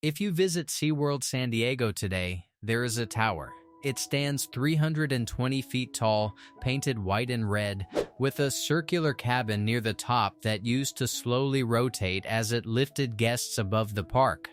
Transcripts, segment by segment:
If you visit SeaWorld San Diego today, there is a tower. It stands 320 feet tall, painted white and red, with a circular cabin near the top that used to slowly rotate as it lifted guests above the park.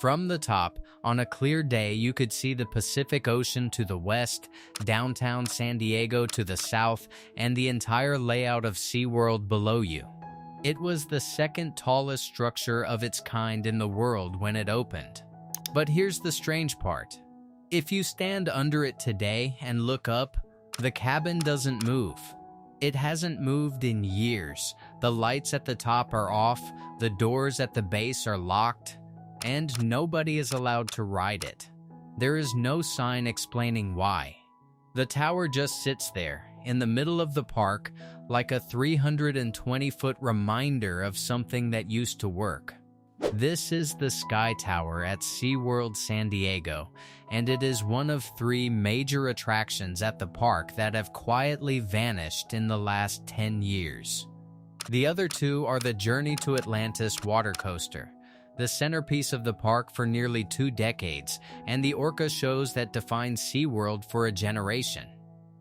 From the top, on a clear day, you could see the Pacific Ocean to the west, downtown San Diego to the south, and the entire layout of SeaWorld below you. It was the second tallest structure of its kind in the world when it opened. But here's the strange part. If you stand under it today and look up, the cabin doesn't move. It hasn't moved in years. The lights at the top are off, the doors at the base are locked, and nobody is allowed to ride it. There is no sign explaining why. The tower just sits there, in the middle of the park, like a 320-foot reminder of something that used to work. This is the Skytower at SeaWorld San Diego, and it is one of 3 major attractions at the park that have quietly vanished in the last 10 years. The other 2 are the Journey to Atlantis water coaster, the centerpiece of the park for nearly 2 decades, and the Orca shows that defined SeaWorld for a generation.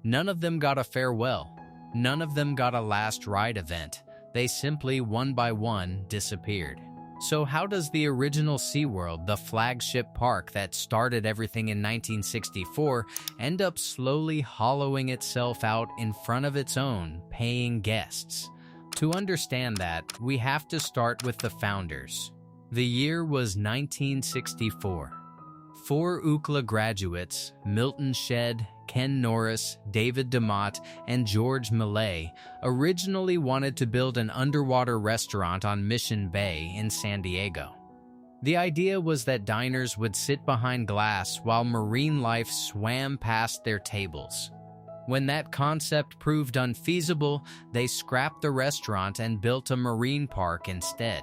None of them got a farewell. None of them got a last ride event. They simply, one by one, disappeared. So how does the original SeaWorld, the flagship park that started everything in 1964, end up slowly hollowing itself out in front of its own paying guests? To understand that, we have to start with the founders. The year was 1964. 4 UCLA graduates, Milton Shedd, Ken Norris, David DeMott, and George Millay, originally wanted to build an underwater restaurant on Mission Bay in San Diego. The idea was that diners would sit behind glass while marine life swam past their tables. When that concept proved unfeasible, they scrapped the restaurant and built a marine park instead.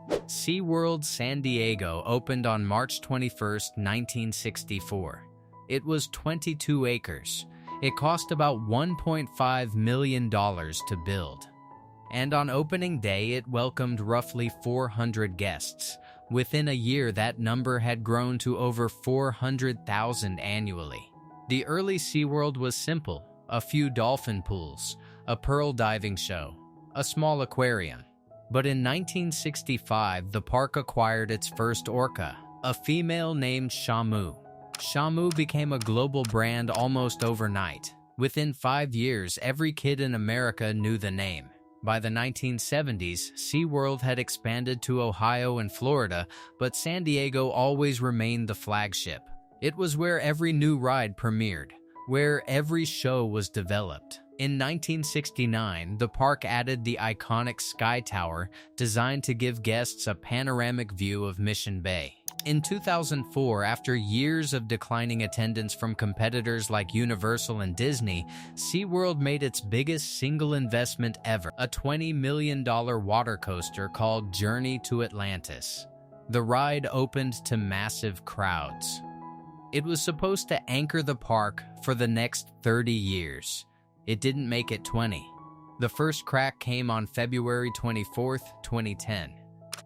SeaWorld San Diego opened on March 21, 1964. It was 22 acres. It cost about $1.5 million to build. And on opening day, it welcomed roughly 400 guests. Within a year, that number had grown to over 400,000 annually. The early SeaWorld was simple: a few dolphin pools, a pearl diving show, a small aquarium. But in 1965, the park acquired its first orca, a female named Shamu. Shamu became a global brand almost overnight. Within 5 years, every kid in America knew the name. By the 1970s, SeaWorld had expanded to Ohio and Florida, but San Diego always remained the flagship. It was where every new ride premiered, where every show was developed. In 1969, the park added the iconic Skytower, designed to give guests a panoramic view of Mission Bay. In 2004, after years of declining attendance from competitors like Universal and Disney, SeaWorld made its biggest single investment ever, a $20 million water coaster called Journey to Atlantis. The ride opened to massive crowds. It was supposed to anchor the park for the next 30 years. It didn't make it 20. The first crack came on February 24, 2010.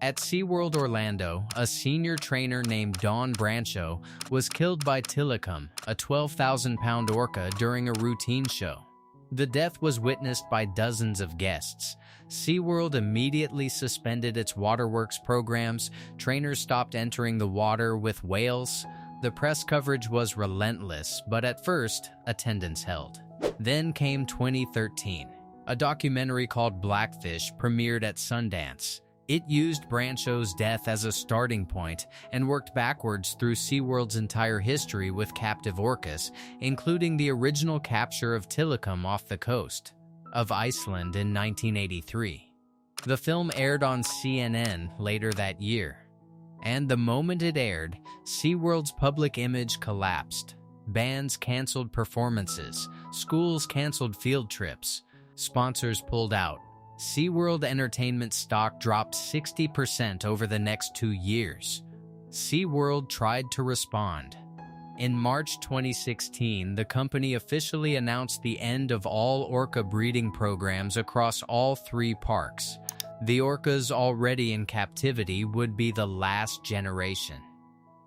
At SeaWorld Orlando, a senior trainer named Dawn Brancho was killed by Tilikum, a 12,000-pound orca, during a routine show. The death was witnessed by dozens of guests. SeaWorld immediately suspended its waterworks programs. Trainers stopped entering the water with whales. The press coverage was relentless, but at first, attendance held. Then came 2013. A documentary called Blackfish premiered at Sundance. It used Brancho's death as a starting point and worked backwards through SeaWorld's entire history with captive orcas, including the original capture of Tilikum off the coast of Iceland in 1983. The film aired on CNN later that year. And the moment it aired, SeaWorld's public image collapsed. Bands canceled performances, schools canceled field trips, sponsors pulled out. SeaWorld Entertainment stock dropped 60% over the next 2 years. SeaWorld tried to respond. In March 2016, the company officially announced the end of all orca breeding programs across all 3 parks. The orcas already in captivity would be the last generation.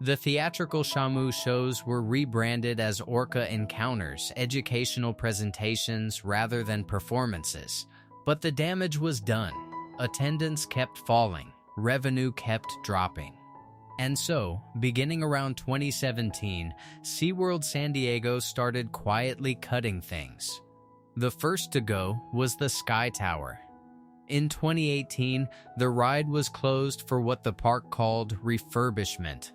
The theatrical Shamu shows were rebranded as Orca Encounters, educational presentations rather than performances. But the damage was done. Attendance kept falling, revenue kept dropping. And so, beginning around 2017, SeaWorld San Diego started quietly cutting things. The first to go was the Skytower. In 2018, the ride was closed for what the park called refurbishment.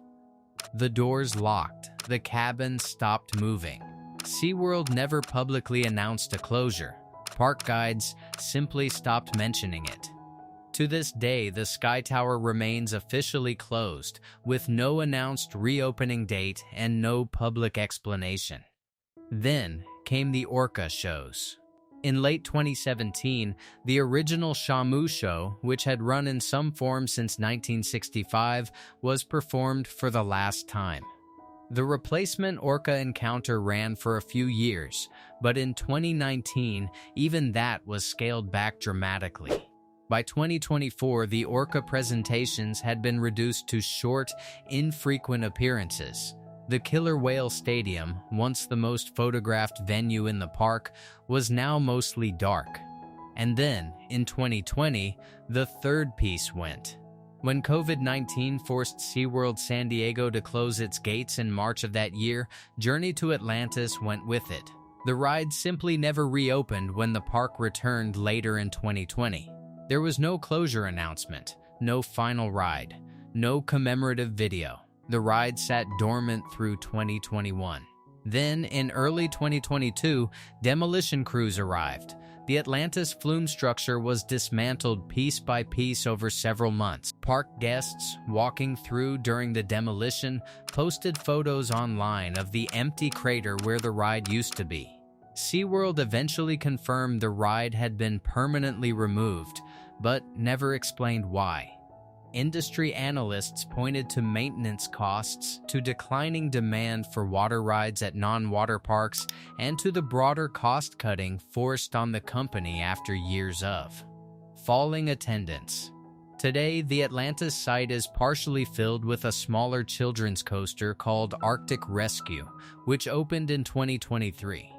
The doors locked, the cabin stopped moving. SeaWorld never publicly announced a closure. Park guides simply stopped mentioning it. To this day, the Skytower remains officially closed, with no announced reopening date and no public explanation. Then came the Orca shows. In late 2017, the original Shamu show, which had run in some form since 1965, was performed for the last time. The replacement Orca Encounter ran for a few years, but in 2019, even that was scaled back dramatically. By 2024, the Orca presentations had been reduced to short, infrequent appearances. The Killer Whale Stadium, once the most photographed venue in the park, was now mostly dark. And then, in 2020, the third piece went. When COVID-19 forced SeaWorld San Diego to close its gates in March of that year, Journey to Atlantis went with it. The ride simply never reopened when the park returned later in 2020. There was no closure announcement, no final ride, no commemorative video. The ride sat dormant through 2021. Then, in early 2022, demolition crews arrived. The Atlantis flume structure was dismantled piece by piece over several months. Park guests walking through during the demolition posted photos online of the empty crater where the ride used to be. SeaWorld eventually confirmed the ride had been permanently removed, but never explained why. Industry analysts pointed to maintenance costs, to declining demand for water rides at non-water parks, and to the broader cost-cutting forced on the company after years of falling attendance. Today, the Atlantis site is partially filled with a smaller children's coaster called Arctic Rescue, which opened in 2023.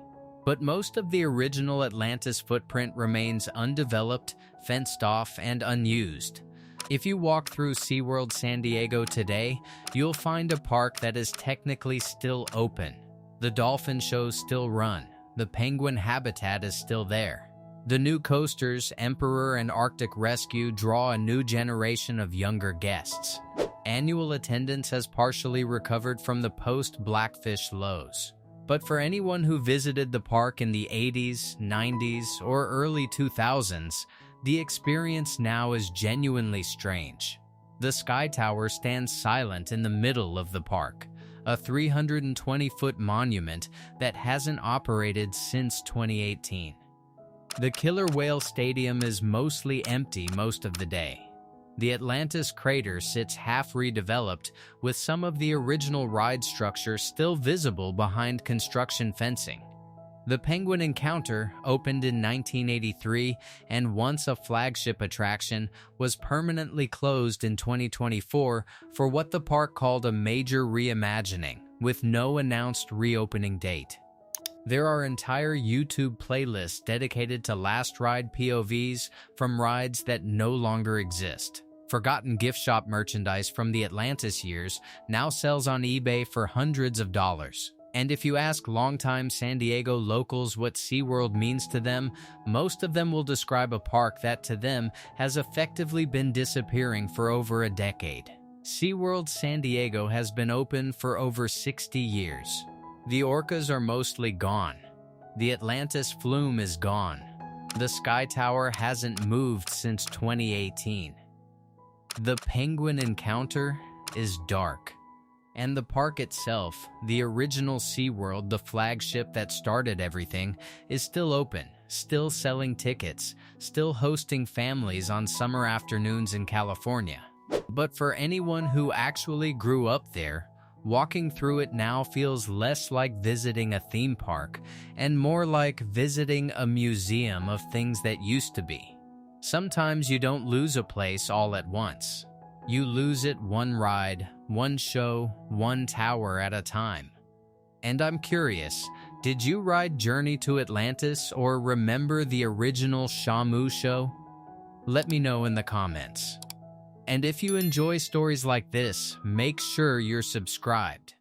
But most of the original Atlantis footprint remains undeveloped, fenced off, and unused. If you walk through SeaWorld San Diego today, you'll find a park that is technically still open. The dolphin shows still run. The penguin habitat is still there. The new coasters, Emperor and Arctic Rescue, draw a new generation of younger guests. Annual attendance has partially recovered from the post-Blackfish lows. But for anyone who visited the park in the 80s, 90s, or early 2000s, the experience now is genuinely strange. The Skytower stands silent in the middle of the park, a 320-foot monument that hasn't operated since 2018. The Killer Whale Stadium is mostly empty most of the day. The Atlantis crater sits half redeveloped, with some of the original ride structure still visible behind construction fencing. The Penguin Encounter, opened in 1983 and once a flagship attraction, was permanently closed in 2024 for what the park called a major reimagining, with no announced reopening date. There are entire YouTube playlists dedicated to last ride POVs from rides that no longer exist. Forgotten gift shop merchandise from the Atlantis years now sells on eBay for hundreds of dollars. And if you ask longtime San Diego locals what SeaWorld means to them, most of them will describe a park that to them has effectively been disappearing for over a decade. SeaWorld San Diego has been open for over 60 years. The orcas are mostly gone. The Atlantis flume is gone. The Skytower hasn't moved since 2018. The Penguin Encounter is dark. And the park itself, the original SeaWorld, the flagship that started everything, is still open, still selling tickets, still hosting families on summer afternoons in California. But for anyone who actually grew up there, walking through it now feels less like visiting a theme park and more like visiting a museum of things that used to be. Sometimes you don't lose a place all at once. You lose it one ride, one show, one tower at a time. And I'm curious, did you ride Journey to Atlantis or remember the original Shamu show? Let me know in the comments. And if you enjoy stories like this, make sure you're subscribed.